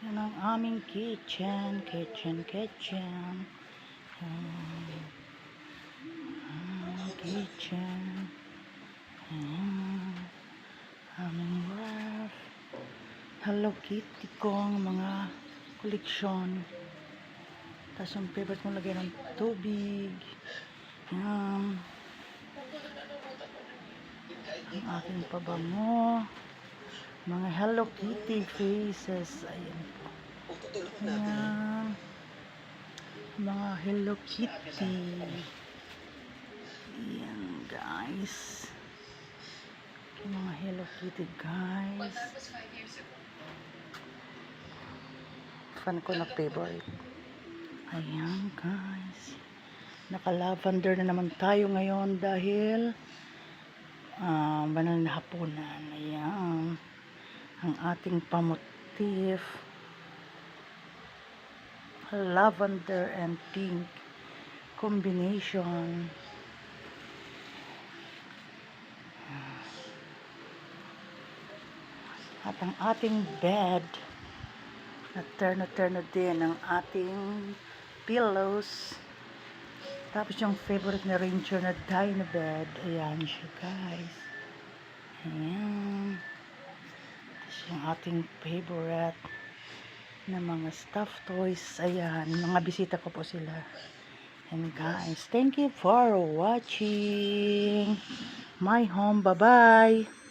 Yan ang aming kitchen. Kitchen. Ayan. Aming ref. Hello Kitty kong mga koleksyon. Tapos yung favorite kong lagay ng tubig. Ayan. Ang aking pabango. Mga Hello Kitty faces. Ayan po. Ayan. Mga Hello Kitty. Ayan guys. Mga Hello Kitty guys. Fan ko na favorite. Ayan guys. Naka-lavender na naman tayo ngayon dahil banal na hapunan. Ayan. Ang ating pamotif. Lavender and pink combination. At ang ating bed, na-turn din ang ating pillows. Tapos yung favorite na Ranger na Dyna bed. Ayan siya guys. Ayan. Tapos yung ating favorite na mga stuffed toys. Ayan. Mga bisita ko po sila. And guys, thank you for watching my home. Bye-bye.